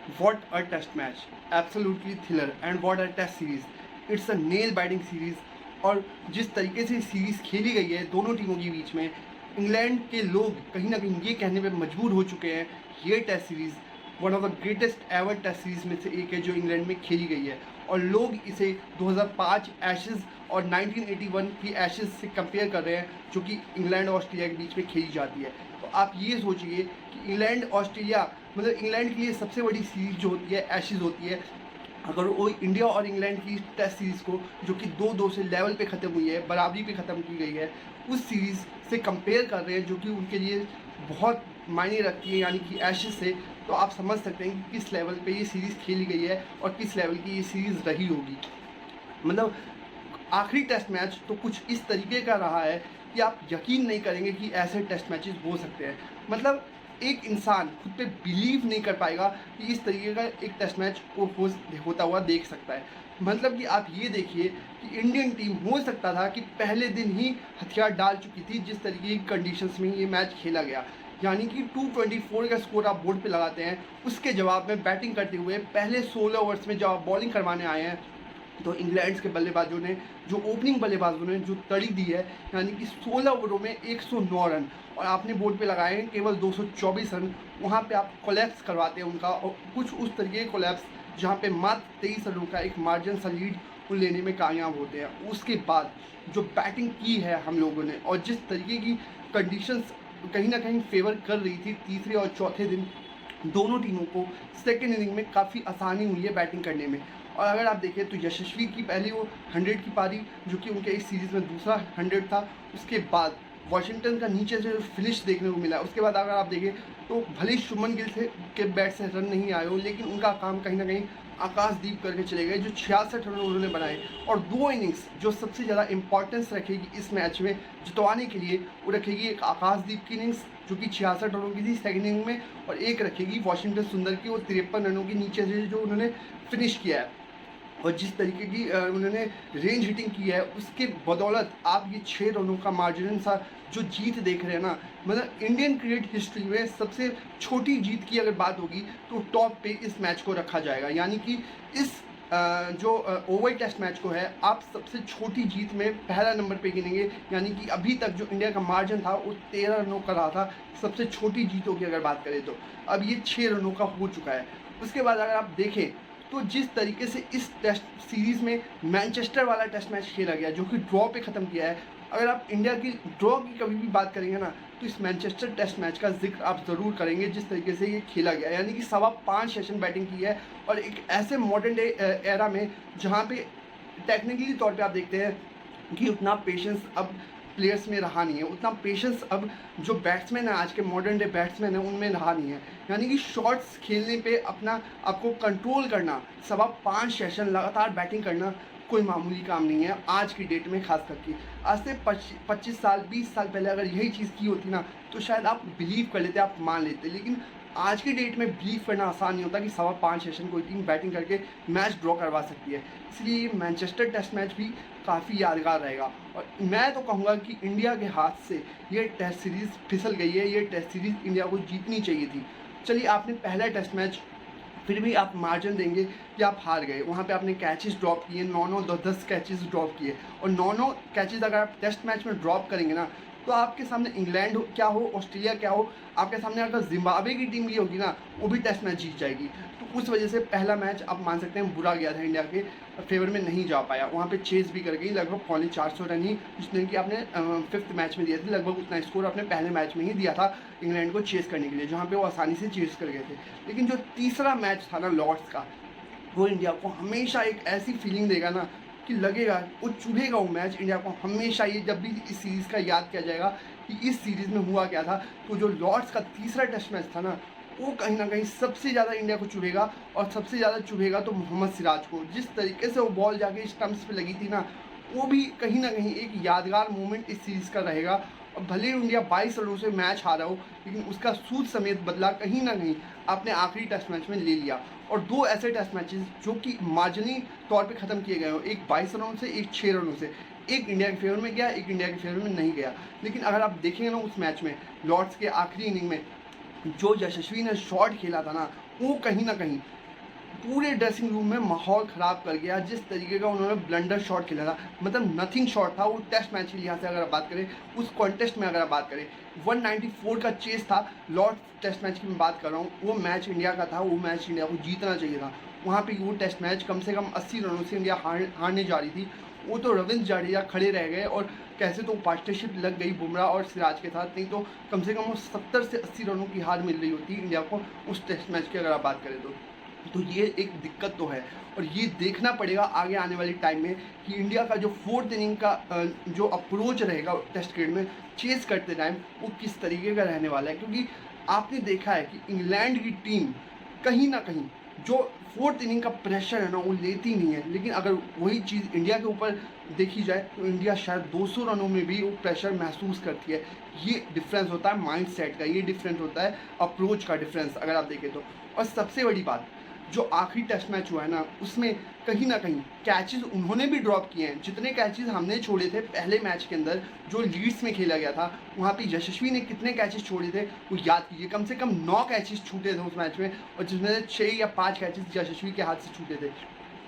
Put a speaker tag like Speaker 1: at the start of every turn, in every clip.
Speaker 1: What a test match, absolutely thriller, and what a test series. It's a nail biting series. और जिस तरीके से series खेली गई है दोनों टीमों के बीच में, इंग्लैंड के लोग कहीं ना कहीं ये कहने पे मजबूर हो चुके हैं ये test series one of the greatest ever test series में से एक है जो इंग्लैंड में खेली गई है। और लोग इसे 2005 एशेज़ और 1981 की एशेज़ से कंपेयर कर रहे हैं जो कि इंग्लैंड और ऑस्ट्रेलिया के बीच में खेली जाती है। तो आप ये सोचिए कि इंग्लैंड ऑस्ट्रेलिया मतलब इंग्लैंड के लिए सबसे बड़ी सीरीज़ जो होती है एशेज़ होती है। अगर वो इंडिया और इंग्लैंड की टेस्ट सीरीज़ को जो कि 2-2 से लेवल पे ख़त्म हुई है, बराबरी पे ख़त्म की गई है, उस सीरीज़ से कंपेयर कर रहे हैं जो कि उनके लिए बहुत मायने रखती है यानी कि एशेज़ से, तो आप समझ सकते हैं कि किस लेवल पे ये सीरीज़ खेली गई है और किस लेवल की ये सीरीज़ रही होगी। मतलब आखिरी टेस्ट मैच तो कुछ इस तरीके का रहा है कि आप यकीन नहीं करेंगे कि ऐसे टेस्ट मैचेस हो सकते हैं। मतलब एक इंसान खुद पे बिलीव नहीं कर पाएगा कि इस तरीके का एक टेस्ट मैच वो होता हुआ देख सकता है। मतलब कि आप ये देखिए कि इंडियन टीम हो सकता था कि पहले दिन ही हथियार डाल चुकी थी जिस तरीके की कंडीशंस में ये मैच खेला गया, यानी कि 224 का स्कोर आप बोर्ड पे लगाते हैं, उसके जवाब में बैटिंग करते हुए पहले 16 ओवर्स में जब आप बॉलिंग करवाने आए हैं तो इंग्लैंड के बल्लेबाजों ने जो ओपनिंग बल्लेबाजों ने जो तड़ी दी है यानी कि 16 ओवरों में 109 रन और आपने बोर्ड पे लगाए हैं केवल 224 रन, वहाँ पे आप कोलैप्स करवाते हैं उनका और कुछ उस तरीके के कोलैप्स जहाँ पे मात्र 23 रनों का एक मार्जिन सा लीड वो लेने में कामयाब होते हैं। उसके बाद जो बैटिंग की है हम लोगों ने और जिस तरीके की कंडीशंस कहीं ना कहीं फेवर कर रही थी तीसरे और चौथे दिन दोनों टीमों को सेकेंड इनिंग में काफ़ी आसानी हुई है बैटिंग करने में। और अगर आप देखें तो यशस्वी की पहली वो 100 की पारी जो कि उनके इस सीरीज़ में दूसरा 100 था, उसके बाद वॉशिंगटन का नीचे से फिनिश देखने को मिला। उसके बाद अगर आप देखें तो भले ही शुभमन गिल से के बैट से रन नहीं आए हो लेकिन उनका काम कहीं ना कहीं आकाशदीप करके चले गए जो 66 रन उन्होंने बनाए। और 2 इनिंग्स जो सबसे ज़्यादा इंपॉर्टेंस रखेगी इस मैच में जितवाने के लिए वो रखेगी एक आकाशदीप की इनिंग्स जो कि 66 रनों की थी सेकेंड इनिंग में, और एक रखेगी वॉशिंगटन सुंदर की वो 53 रनों के नीचे से जो उन्होंने फिनिश किया है। और जिस तरीके की उन्होंने रेंज हिटिंग की है उसके बदौलत आप ये 6 रनों का मार्जिन सा जो जीत देख रहे हैं ना, मतलब इंडियन क्रिकेट हिस्ट्री में सबसे छोटी जीत की अगर बात होगी तो टॉप पे इस मैच को रखा जाएगा। यानी कि इस जो ओवल टेस्ट मैच को है आप सबसे छोटी जीत में पहला नंबर पे गिनेंगे, यानी कि अभी तक जो इंडिया का मार्जिन था वो 13 रनों का रहा था सबसे छोटी जीतों की अगर बात करें तो, अब ये 6 रनों का हो चुका है। उसके बाद अगर आप देखें तो जिस तरीके से इस टेस्ट सीरीज़ में मैनचेस्टर वाला टेस्ट मैच खेला गया जो कि ड्रॉ पे ख़त्म किया है, अगर आप इंडिया की ड्रॉ की कभी भी बात करेंगे ना तो इस मैनचेस्टर टेस्ट मैच का जिक्र आप ज़रूर करेंगे जिस तरीके से ये खेला गया, यानी कि 5.25 सेशन बैटिंग की है और एक ऐसे मॉडर्न डे एरा में जहाँ पे टेक्निकली तौर पे आप देखते हैं कि उतना पेशेंस अब प्लेयर्स में रहा नहीं है, उतना पेशेंस अब जो बैट्समैन है आज के मॉडर्न डे बैट्समैन है उनमें रहा नहीं है। यानी कि शॉट्स खेलने पे अपना आपको कंट्रोल करना, 5.25 सेशन लगातार बैटिंग करना कोई मामूली काम नहीं है आज की डेट में, खास करके आज से 25 साल 20 साल पहले अगर यही चीज़ की होती ना तो शायद आप बिलीव कर लेते, आप मान लेते, लेकिन आज की डेट में बिलीव करना आसान नहीं होता कि 5.25 सेशन कोई टीम बैटिंग करके मैच ड्रॉ करवा सकती है। इसलिए मैनचेस्टर टेस्ट मैच भी काफ़ी यादगार रहेगा और मैं तो कहूँगा कि इंडिया के हाथ से ये टेस्ट सीरीज़ फिसल गई है, ये टेस्ट सीरीज़ इंडिया को जीतनी चाहिए थी। चलिए आपने पहला टेस्ट मैच फिर भी आप मार्जिन देंगे कि आप हार गए, वहाँ पे आपने कैचेस ड्रॉप किए, 9-9 10-10 कैचेस ड्रॉप किए और 9-9 कैचेस अगर आप टेस्ट मैच में ड्रॉप करेंगे ना तो आपके सामने इंग्लैंड क्या हो ऑस्ट्रेलिया क्या हो, आपके सामने अगर जिम्बाब्वे की टीम भी होगी ना वो भी टेस्ट मैच जीत जाएगी। तो उस वजह से पहला मैच आप मान सकते हैं बुरा गया था, इंडिया के फेवर में नहीं जा पाया, वहाँ पे चेस भी कर गई लगभग 450 रन ही जितने कि आपने 5th मैच में दिए थे, लगभग उतना स्कोर आपने पहले मैच में ही दिया था इंग्लैंड को चेस करने के लिए जहाँ पे वो आसानी से चेस कर गए थे। लेकिन जो तीसरा मैच था ना लॉर्ड्स का, वो इंडिया को हमेशा एक ऐसी फीलिंग देगा ना कि लगेगा वो चुभेगा वो मैच इंडिया को हमेशा। ये जब भी इस सीरीज़ का याद किया जाएगा कि इस सीरीज़ में हुआ क्या था, तो जो लॉर्ड्स का तीसरा टेस्ट मैच था ना वो कहीं ना कहीं सबसे ज़्यादा इंडिया को चुभेगा और सबसे ज़्यादा चुभेगा तो मोहम्मद सिराज को। जिस तरीके से वो बॉल जाके स्टंप्स पे लगी थी ना वो भी कहीं ना कहीं एक यादगार मोमेंट इस सीरीज़ का रहेगा। और भले ही इंडिया 22 रनों से मैच हारा हो लेकिन उसका सूद समेत बदला कहीं ना कहीं आपने आखिरी टेस्ट मैच में ले लिया। और 2 ऐसे टेस्ट मैचेस जो कि मार्जिनी तौर पे ख़त्म किए गए हो, एक 22 रनों से एक 6 रनों से, एक इंडिया के फेवर में गया एक इंडिया के फेवर में नहीं गया। लेकिन अगर आप देखेंगे ना उस मैच में लॉर्ड्स के आखिरी इनिंग में जो यशस्वी ने शॉट खेला था ना, वो कहीं ना कहीं पूरे ड्रेसिंग रूम में माहौल ख़राब कर गया। जिस तरीके का उन्होंने ब्लंडर शॉट खेला था, मतलब नथिंग शॉट था वो टेस्ट मैच के लिहाज से अगर आप बात करें, उस कॉन्टेस्ट में अगर आप बात करें 194 का चेस था। लॉर्ड टेस्ट मैच की मैं बात कर रहा हूँ, वो मैच इंडिया का था, वो मैच इंडिया को जीतना चाहिए था। वहाँ पे वो टेस्ट मैच कम से कम 80 रनों से इंडिया हारने जा रही थी। वो तो रविंद्र जडेजा खड़े रह गए और कैसे तो पार्टनरशिप लग गई बुमराह और सिराज के साथ, नहीं तो कम से कम वो 70 से 80 रनों की हार मिल रही होती इंडिया को उस टेस्ट मैच की अगर आप बात करें तो ये एक दिक्कत तो है। और ये देखना पड़ेगा आगे आने वाले टाइम में कि इंडिया का जो 4th इनिंग का जो अप्रोच रहेगा टेस्ट क्रिकेट में चेस करते टाइम, वो किस तरीके का रहने वाला है। क्योंकि आपने देखा है कि इंग्लैंड की टीम कहीं ना कहीं जो 4th इनिंग का प्रेशर है ना, वो लेती नहीं है। लेकिन अगर वही चीज़ इंडिया के ऊपर देखी जाए तो इंडिया शायद 200 रनों में भी वो प्रेशर महसूस करती है। ये डिफरेंस होता है माइंड सेट का, ये डिफरेंस होता है अप्रोच का डिफरेंस अगर आप देखें तो। और सबसे बड़ी बात, जो आखिरी टेस्ट मैच हुआ है ना, उसमें कहीं ना कहीं कैचेस उन्होंने भी ड्रॉप किए हैं। जितने कैचेस हमने छोड़े थे पहले मैच के अंदर जो लीड्स में खेला गया था, वहाँ पे यशस्वी ने कितने कैचेस छोड़े थे वो याद कीजिए। कम से कम 9 कैचेस छूटे थे उस मैच में, और जिसमें से 6 या 5 कैचेस यशस्वी के हाथ से छूटे थे।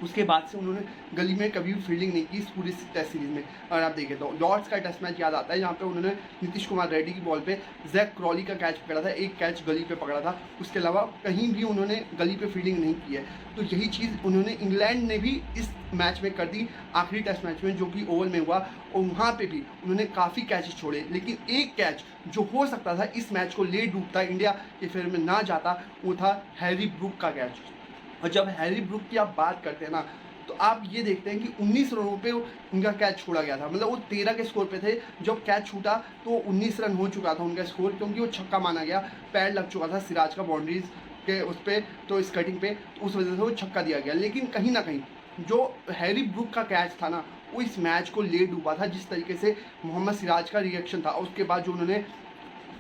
Speaker 1: उसके बाद से उन्होंने गली में कभी भी फील्डिंग नहीं की इस पूरी टेस्ट सीरीज में। अगर आप देखें तो लॉर्ड्स का टेस्ट मैच याद आता है, जहाँ पे उन्होंने नीतीश कुमार रेड्डी की बॉल पे जैक क्रॉली का कैच पकड़ा था, एक कैच गली पे पकड़ा था। उसके अलावा कहीं भी उन्होंने गली पे फील्डिंग नहीं की है। तो यही चीज़ उन्होंने इंग्लैंड ने भी इस मैच में कर दी, आखिरी टेस्ट मैच में जो कि ओवल में हुआ। और वहाँ पे भी उन्होंने काफ़ी कैचेस छोड़े, लेकिन एक कैच जो हो सकता था इस मैच को ले डूबता, इंडिया के फेवर में ना जाता, वो था हैरी ब्रूक का कैच। और जब हैरी ब्रूक की आप बात करते हैं ना, तो आप ये देखते हैं कि 19 रनों पे उनका कैच छोड़ा गया था। मतलब वो 13 के स्कोर पे थे, जब कैच छूटा तो 19 रन हो चुका था उनका स्कोर, क्योंकि वो छक्का माना गया, पैर लग चुका था सिराज का बाउंड्रीज के उस पर, तो इस कटिंग पे, तो उस वजह से वो छक्का दिया गया। लेकिन कहीं ना कहीं जो हैरी ब्रूक का कैच था ना, वो इस मैच को ले डूबा था। जिस तरीके से मोहम्मद सिराज का रिएक्शन था, उसके बाद जो उन्होंने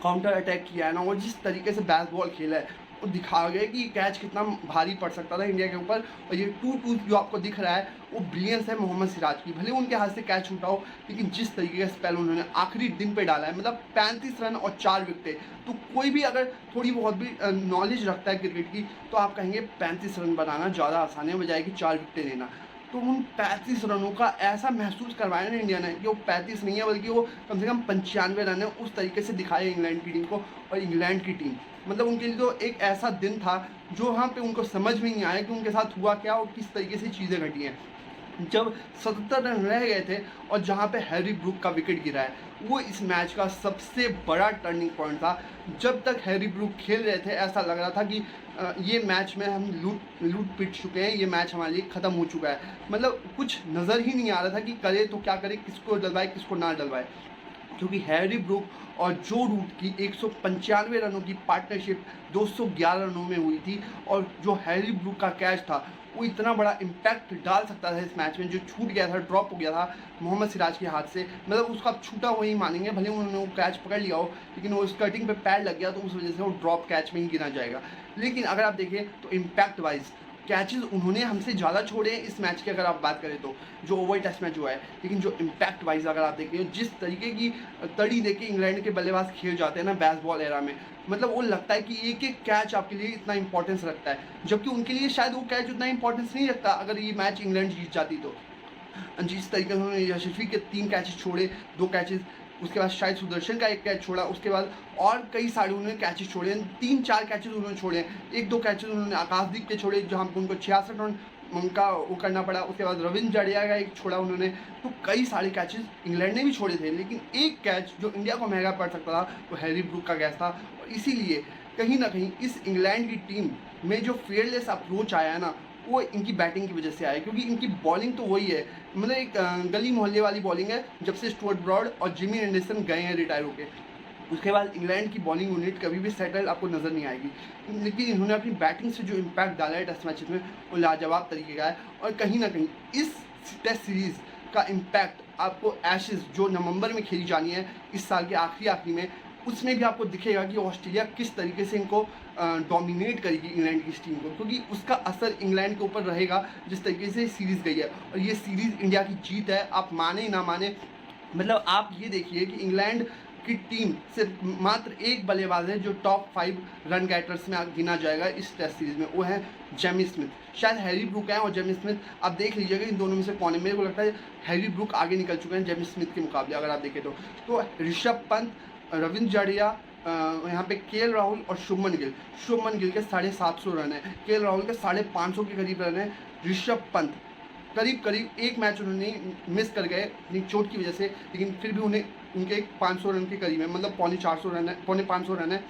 Speaker 1: काउंटर अटैक किया है ना, और जिस तरीके से बैट बॉल खेला है, वो दिखा गया कि कैच कितना भारी पड़ सकता था इंडिया के ऊपर। और ये 2-2 जो आपको दिख रहा है, वो ब्रिलियंस है मोहम्मद सिराज की। भले उनके हाथ से कैच छूटा हो, लेकिन जिस तरीके का स्पेल उन्होंने आखिरी दिन पे डाला है, मतलब 35 रन और 4 विकेटें। तो कोई भी अगर थोड़ी बहुत भी नॉलेज रखता है क्रिकेट की, तो आप कहेंगे 35 रन बनाना ज़्यादा आसान है बजाय कि 4 विकेटें लेना। तो उन 35 रनों का ऐसा महसूस करवाया ना इंडिया ने कि वो 35 नहीं है, बल्कि वो कम से कम 95 रन है, उस तरीके से दिखाए इंग्लैंड की टीम को। और इंग्लैंड की टीम मतलब उनके लिए तो एक ऐसा दिन था जो वहाँ पे उनको समझ में नहीं आया कि उनके साथ हुआ क्या और किस तरीके से चीज़ें घटी हैं। जब 77 रन रह गए थे और जहाँ पे हैरी ब्रूक का विकेट गिरा है, वो इस मैच का सबसे बड़ा टर्निंग पॉइंट था। जब तक हैरी ब्रूक खेल रहे थे, ऐसा लग रहा था कि ये मैच में हम लूट पिट चुके हैं, ये मैच हमारे लिए ख़त्म हो चुका है। मतलब कुछ नज़र ही नहीं आ रहा था कि करे तो क्या करे, किसको डलवाए किसको ना डलवाए। क्योंकि हैरी ब्रूक और जो रूट की 195 रनों की पार्टनरशिप 211 रनों में हुई थी, और जो हैरी ब्रूक का कैच था वो इतना बड़ा इम्पैक्ट डाल सकता था इस मैच में, जो छूट गया था, ड्रॉप हो गया था मोहम्मद सिराज के हाथ से। मतलब उसका छूटा वही मानेंगे, भले उन्होंने वो कैच पकड़ लिया हो, लेकिन वो स्कर्टिंग पे पैर लग गया, तो उस वजह से वो ड्रॉप कैच में ही गिना जाएगा। लेकिन अगर आप देखें तो इम्पैक्ट वाइज कैचेस उन्होंने हमसे ज़्यादा छोड़े हैं इस मैच की अगर आप बात करें तो, जो ओवर टेस्ट मैच हुआ है। लेकिन जो इम्पैक्ट वाइज अगर आप देखें, जिस तरीके की तड़ी देके इंग्लैंड के बल्लेबाज खेल जाते हैं ना बेसबॉल एरा में, मतलब वो लगता है कि एक एक कैच आपके लिए इतना इंपॉर्टेंस रखता है, जबकि उनके लिए शायद वो कैच उतना इंपॉर्टेंस नहीं रखता अगर ये मैच इंग्लैंड जीत जाती तो। जिस तरीके से उन्होंने यशस्वी के 3 कैचेस छोड़े, 2 कैचेस, उसके बाद शायद सुदर्शन का 1 कैच छोड़ा, उसके बाद और कई सारे उन्होंने कैचेस छोड़े, 3-4 कैचेस उन्होंने छोड़े, 1-2 कैचेस उन्होंने आकाशदीप के छोड़े जहाँ पर उनको 66 रन उनका वो करना पड़ा। उसके बाद रविंद्र जडेजा का 1 छोड़ा उन्होंने। तो कई सारे कैचेस इंग्लैंड ने भी छोड़े थे, लेकिन एक कैच जो इंडिया को महंगा पड़ सकता था वो हैरी ब्रूक का कैच था। और इसीलिए कहीं ना कहीं इस इंग्लैंड की टीम में जो फेयरलेस अप्रोच आया है ना, वो इनकी बैटिंग की वजह से आया, क्योंकि इनकी बॉलिंग तो वही है, मतलब एक गली मोहल्ले वाली बॉलिंग है जब से स्टुअर्ट ब्रॉड और जिमी एंडरसन गए हैं रिटायर होकर। उसके बाद इंग्लैंड की बॉलिंग यूनिट कभी भी सेटल आपको नज़र नहीं आएगी, लेकिन इन्होंने अपनी बैटिंग से जो इम्पैक्ट डाला है टेस्ट मैचेस में, वो लाजवाब तरीके का है। और कहीं ना कहीं इस टेस्ट सीरीज़ का इम्पैक्ट आपको एशेज़ जो नवंबर में खेली जानी है इस साल के आखिरी में, उसमें भी आपको दिखेगा कि ऑस्ट्रेलिया किस तरीके से इनको डोमिनेट करेगी इंग्लैंड की इस टीम को, क्योंकि उसका असर इंग्लैंड के ऊपर रहेगा जिस तरीके से सीरीज़ गई है। और ये सीरीज़ इंडिया की जीत है, आप माने ना माने। मतलब आप ये देखिए कि इंग्लैंड की टीम सिर्फ मात्र एक बल्लेबाज है जो टॉप 5 रन गेटर्स में गिना जाएगा इस टेस्ट सीरीज में, वो है जेमी स्मिथ। शायद हैरी ब्रूक है और जेमी स्मिथ, आप देख लीजिएगा इन दोनों में से कौन है। मेरे को लगता है हैरी ब्रूक आगे निकल चुके हैं जेमी स्मिथ के मुकाबले अगर आप देखें तो ऋषभ पंत, रविंद्र जडेजा, यहाँ पे केएल राहुल और शुभमन गिल के 750 रन है, केएल राहुल के 550 के करीब रन है। ऋषभ पंत करीब एक मैच उन्होंने मिस कर गए अपनी चोट की वजह से, लेकिन फिर भी उनके 500 रन के करीब है, मतलब पौने 500 रन है।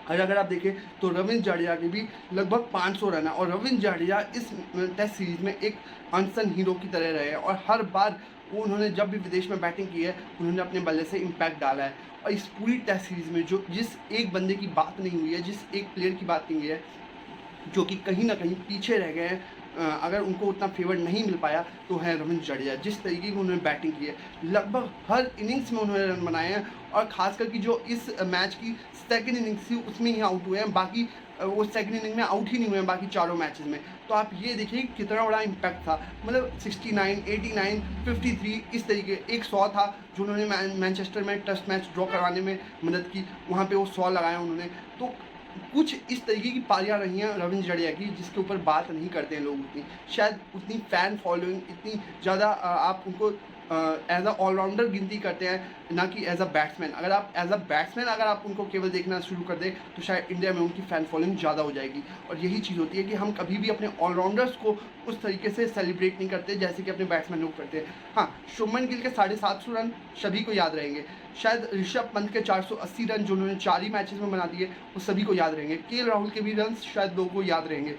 Speaker 1: और अगर आप देखें तो रविंद्र जडेजा के भी लगभग 500 रन है, और रविंद्र जडेजा इस टेस्ट सीरीज में एक अनसन हीरो की तरह रहे हैं, और हर बार उन्होंने जब भी विदेश में बैटिंग की है उन्होंने अपने बल्ले से इम्पैक्ट डाला है। और इस पूरी टेस्ट सीरीज में जिस एक बंदे की बात नहीं हुई है, जिस एक प्लेयर की बात नहीं हुई है जो कि कहीं ना कहीं पीछे रह गए हैं, अगर उनको उतना फेवर नहीं मिल पाया तो है रविंद्र जडेजा। जिस तरीके की उन्होंने बैटिंग की है, लगभग हर इनिंग्स में उन्होंने रन बनाए हैं, और खासकर कि जो इस मैच की सेकंड इनिंग्स थी उसमें ही आउट हुए हैं, बाकी वो सेकंड इनिंग में आउट ही नहीं हुए हैं बाकी चारों मैचेस में। तो आप ये देखिए कितना बड़ा इम्पैक्ट था, मतलब 69, 89, 53 इस तरीके, एक 100 था जो उन्होंने मैनचेस्टर में टेस्ट मैच ड्रॉ करवाने में मदद की, वहाँ पे वो 100 लगाया उन्होंने। तो कुछ इस तरीके की पारियाँ रही हैं रविंद्र जडेजा की जिसके ऊपर बात नहीं करते हैं लोग उतनी, शायद उतनी फ़ैन फॉलोइंग इतनी ज़्यादा आप उनको एज अ ऑलराउंडर गिनती करते हैं, ना कि एज अ बैट्समैन। अगर आप एज अ बैट्समैन अगर आप उनको केवल देखना शुरू कर दें तो शायद इंडिया में उनकी फ़ैन फॉलोइंग ज़्यादा हो जाएगी। और यही चीज़ होती है कि हम कभी भी अपने ऑलराउंडर्स को उस तरीके से सेलिब्रेट नहीं करते जैसे कि अपने बैट्समैन लोग करते हैं। हाँ, शुभमन गिल के 750 रन सभी को याद रहेंगे, शायद ऋषभ पंत के 480 रन जो उन्होंने 4 ही मैचेस में बना दिए वो सभी को याद रहेंगे, केएल राहुल के भी रन शायद लोगों को याद रहेंगे,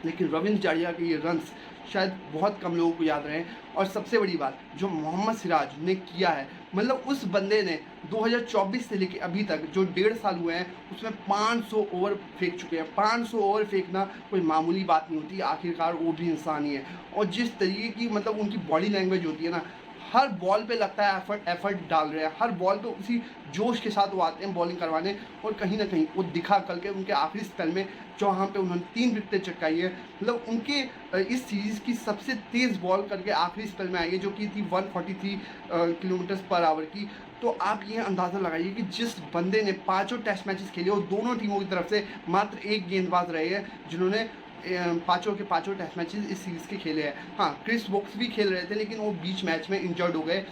Speaker 1: लेकिन रविंद्र जडेजा के ये रन्स शायद बहुत कम लोगों को याद रहे। और सबसे बड़ी बात जो मोहम्मद सिराज ने किया है, मतलब उस बंदे ने 2024 से लेकर अभी तक जो 1.5 साल हुए हैं उसमें 500 ओवर फेंक चुके हैं। 500 ओवर फेंकना कोई मामूली बात नहीं होती, आखिरकार वो भी इंसान ही है। और जिस तरीके की मतलब उनकी बॉडी लैंग्वेज होती है ना, हर बॉल पे लगता है एफर्ट डाल रहे हैं, हर बॉल पे उसी जोश के साथ वो आते हैं बॉलिंग करवाने, और कहीं ना कहीं वो दिखा कल के उनके आखिरी स्पेल में जहाँ पे उन्होंने 3 विकेटें चटकाई है, मतलब उनके इस सीरीज़ की सबसे तेज़ बॉल करके आखिरी स्पेल में आई है जो कि थी 143 किलोमीटर पर आवर की। तो आप ये अंदाज़ा लगाइए कि जिस बंदे ने 5 टेस्ट मैचेस खेले और दोनों टीमों की तरफ से मात्र एक गेंदबाज रहे हैं जिन्होंने 5 के 5 टेस्ट मैचेस इस सीरीज़ के खेले हैं। हाँ, क्रिस वोक्स भी खेल रहे थे लेकिन वो बीच मैच में इंजर्ड हो गए,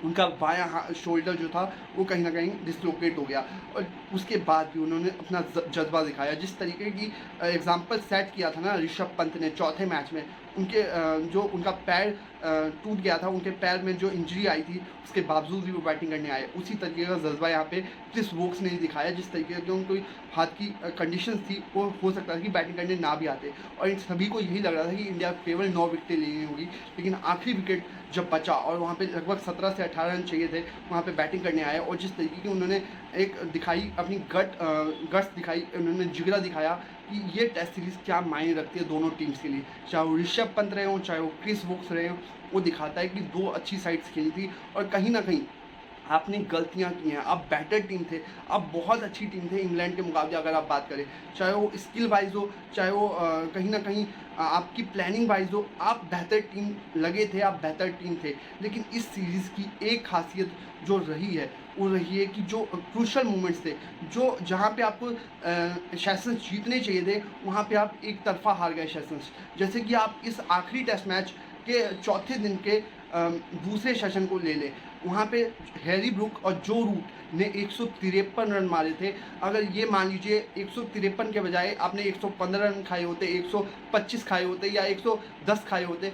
Speaker 1: उनका बायां शोल्डर जो था वो कहीं ना कहीं डिसलोकेट हो गया, और उसके बाद भी उन्होंने अपना जज्बा दिखाया। जिस तरीके की एग्जांपल सेट किया था ना ऋषभ पंत ने चौथे मैच में, उनके जो उनका पैर टूट गया था, उनके पैर में जो इंजरी आई थी उसके बावजूद भी वो बैटिंग करने आए, उसी तरीके का जज्बा यहाँ पे क्रिस वोक्स ने दिखाया। जिस तरीके की उनको हाथ की कंडीशंस थी वो हो सकता था कि बैटिंग करने ना भी आते, और इन सभी को यही लग रहा था कि इंडिया केवल 9 विकेटें लेनी होगी, लेकिन आखिरी विकेट जब बचा और वहाँ पे लगभग 17 से 18 रन चाहिए थे, वहाँ पे बैटिंग करने आए, और जिस तरीके की उन्होंने एक दिखाई अपनी गट्स दिखाई, उन्होंने जिगरा दिखाया कि ये टेस्ट सीरीज़ क्या मायने रखती है दोनों टीम्स के लिए, चाहे वो ऋषभ पंत रहे हों चाहे वो क्रिस वोक्स रहे हों। वो दिखाता है कि 2 अच्छी साइड्स खेली थी, और कहीं ना कहीं आपने गलतियां की हैं, आप बेटर टीम थे, आप बहुत अच्छी टीम थे इंग्लैंड के मुकाबले अगर आप बात करें, चाहे वो स्किल वाइज हो, चाहे वो कहीं ना कहीं आपकी प्लानिंग वाइज हो, आप बेहतर टीम लगे थे, आप बेहतर टीम थे। लेकिन इस सीरीज़ की एक खासियत जो रही है वो रही है कि जो क्रूशल मोमेंट्स थे, जो जहाँ पे आपको सेशंस जीतने चाहिए थे वहाँ पे आप एक तरफा हार गए सेशंस। जैसे कि आप इस आखिरी टेस्ट मैच के चौथे दिन के दूसरे सेशन को ले लें, वहाँ पे हैरी ब्रूक और जो रूट ने 153 रन मारे थे। अगर ये मान लीजिए 153 के बजाय आपने 115 रन खाए होते, 125 खाए होते या 110 खाए होते,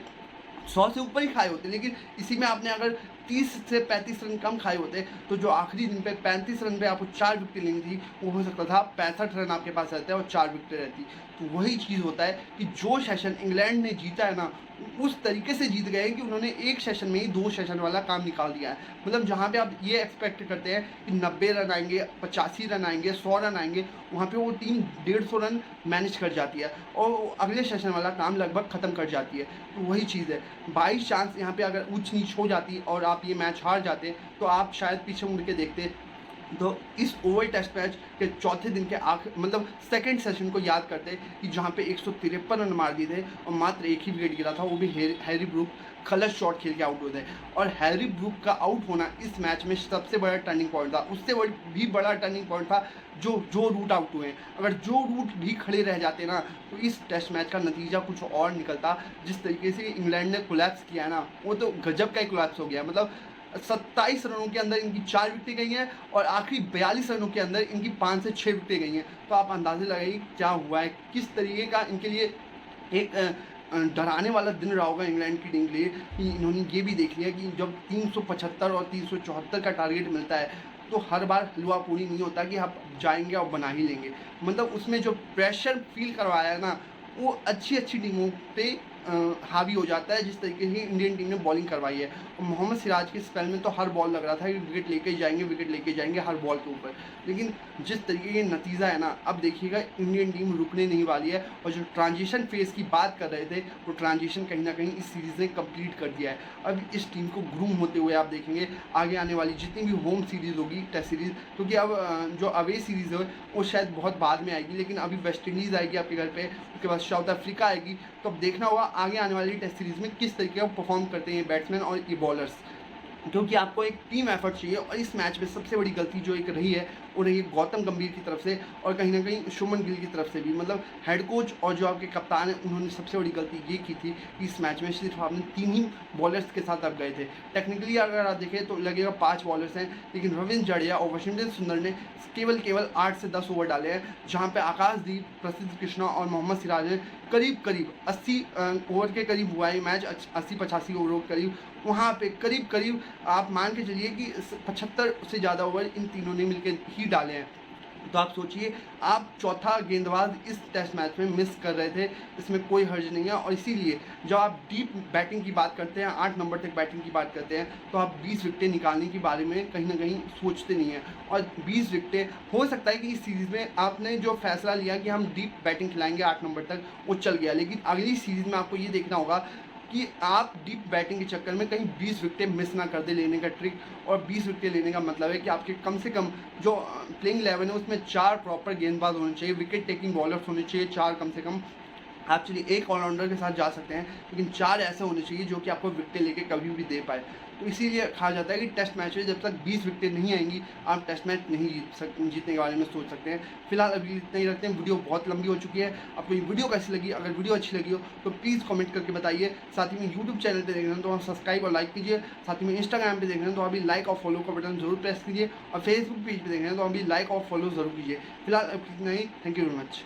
Speaker 1: 100 से ऊपर ही खाए होते, लेकिन इसी में आपने अगर 30 से 35 रन कम खाए होते तो जो आखिरी दिन पे 35 रन पे आपको 4 विकेट लेनी थी वो हो सकता था 65 रन आपके पास रहते हैं और 4 विकेट रहती। तो वही चीज़ होता है कि जो सेशन इंग्लैंड ने जीता है ना, उस तरीके से जीत गए कि उन्होंने एक सेशन में ही 2 सेशन वाला काम निकाल दिया है। मतलब जहाँ पे आप ये एक्सपेक्ट करते हैं कि 90 रन आएंगे, 85 रन आएंगे, 100 रन आएंगे, वहाँ पे वो टीम 150 रन मैनेज कर जाती है और अगले सेशन वाला काम लगभग ख़त्म कर जाती है। तो वही चीज़ है, बाई चांस यहाँ पे अगर ऊंच नीच हो जाती और आप ये मैच हार जाते तो आप शायद पीछे मुड़ के देखते तो इस ओवल टेस्ट मैच के चौथे दिन के आखिर मतलब सेकंड सेशन को याद करते हैं कि जहाँ पे 153 रन मार दिए थे और मात्र एक ही विकेट गिरा था, वो भी हैरी ब्रूक गलत शॉट खेल के आउट हुए थे। और हैरी ब्रूक का आउट होना इस मैच में सबसे बड़ा टर्निंग पॉइंट था। उससे भी बड़ा टर्निंग पॉइंट था जो रूट आउट हुए हैं। अगर जो रूट भी खड़े रह जाते ना तो इस टेस्ट मैच का नतीजा कुछ और निकलता। जिस तरीके से इंग्लैंड ने कोलैप्स किया है ना, वो तो गजब का ही कोलैप्स हो गया। मतलब 27 रनों के अंदर इनकी 4 विकेटें गई हैं और आखिरी 42 रनों के अंदर इनकी 5 से 6 विकेटें गई हैं। तो आप अंदाजे लगाइए क्या हुआ है, किस तरीके का इनके लिए एक डराने वाला दिन रहा होगा इंग्लैंड की टीम के लिए कि इन्होंने ये भी देख लिया कि जब 375 और 374 का टारगेट मिलता है तो हर बार हलवा पूरी नहीं होता कि आप जाएंगे और बना ही लेंगे। मतलब उसमें जो प्रेशर फील करवाया है ना, वो अच्छी टीमों पे हावी हो जाता है। जिस तरीके से इंडियन टीम ने बॉलिंग करवाई है और मोहम्मद सिराज के स्पेल में तो हर बॉल लग रहा था कि विकेट लेके जाएंगे हर बॉल के ऊपर। लेकिन जिस तरीके का नतीजा है ना, अब देखिएगा इंडियन टीम रुकने नहीं वाली है। और जो ट्रांजिशन फेज़ की बात कर रहे थे, वो ट्रांजिशन कहीं ना कहीं इस सीरीज़ ने कंप्लीट कर दिया है। अब इस टीम को ग्रूम होते हुए आप देखेंगे आगे आने वाली जितनी भी होम सीरीज़ होगी, टेस्ट सीरीज़, क्योंकि अब जो अवे सीरीज़ है वो शायद बहुत बाद में आएगी, लेकिन अभी वेस्ट इंडीज़ आएगी आपके घर पे, उसके बाद साउथ अफ्रीका आएगी। तो अब देखना होगा आगे आने वाली टेस्ट सीरीज़ में किस तरीके का परफॉर्म करते हैं बैट्समैन और ये बॉलर्स, क्योंकि आपको एक टीम एफर्ट चाहिए। और इस मैच में सबसे बड़ी गलती जो एक रही है वो रही है गौतम गंभीर की तरफ से और कहीं ना कहीं शुभमन गिल की तरफ से भी। मतलब हेड कोच और जो आपके कप्तान हैं उन्होंने सबसे बड़ी गलती ये की थी कि इस मैच में सिर्फ आपने 3 ही बॉलर्स के साथ आप गए थे। टेक्निकली अगर आप देखें तो लगेगा 5 बॉलर्स हैं, लेकिन रविंद्र जडेजा और वाशिंगटन सुंदर ने केवल 8 से 10 ओवर डाले हैं, जहाँ पे आकाशदीप, प्रसिद्ध कृष्णा और मोहम्मद सिराज ने करीब 80 ओवर के करीब हुआ है मैच, 80-85 ओवरों के करीब। वहाँ पे करीब आप मान के चलिए कि 75 से ज़्यादा ओवर इन तीनों ने मिलकर ही डाले हैं। तो आप सोचिए, आप चौथा गेंदबाज इस टेस्ट मैच में मिस कर रहे थे, इसमें कोई हर्ज नहीं है। और इसीलिए जब आप डीप बैटिंग की बात करते हैं, 8 नंबर तक बैटिंग की बात करते हैं, तो आप 20 विकेटें निकालने के बारे में कहीं ना कहीं सोचते नहीं हैं। और 20 विकेटें हो सकता है कि इस सीरीज़ में आपने जो फैसला लिया कि हम डीप बैटिंग खिलाएंगे 8 नंबर तक, वो चल गया। लेकिन अगली सीरीज़ में आपको ये देखना होगा कि आप डीप बैटिंग के चक्कर में कहीं 20 विकेटें मिस ना कर दे लेने का ट्रिक। और 20 विकेटें लेने का मतलब है कि आपके कम से कम जो प्लेइंग 11 है उसमें 4 प्रॉपर गेंदबाज होने चाहिए, विकेट टेकिंग बॉलर्स होने चाहिए 4 कम से कम। आप चलिए एक ऑलराउंडर के साथ जा सकते हैं, लेकिन 4 ऐसे होने चाहिए जो कि आपको विकेटें लेके कभी भी दे पाए। तो इसीलिए कहा जाता है कि टेस्ट मैच में जब तक 20 विकेटें नहीं आएंगी आप टेस्ट मैच नहीं जीतने के बारे में सोच सकते हैं। फिलहाल अभी इतना ही रखते हैं, वीडियो बहुत लंबी हो चुकी है। आपको ये वीडियो कैसी लगी? अगर वीडियो अच्छी लगी हो तो प्लीज़ कमेंट करके बताइए। साथ ही में यूट्यूब चैनल पे देख रहे हैं तो आप सब्सक्राइब और लाइक कीजिए। साथ ही में इंस्टाग्राम पे देख रहे हैं तो अभी लाइक और फॉलो का बटन जरूर प्रेस कीजिए। और फेसबुक पेज पे देख रहे हैं तो अभी लाइक और फॉलो जरूर कीजिए। फिलहाल अब इतना ही, थैंक यू वेरी मच।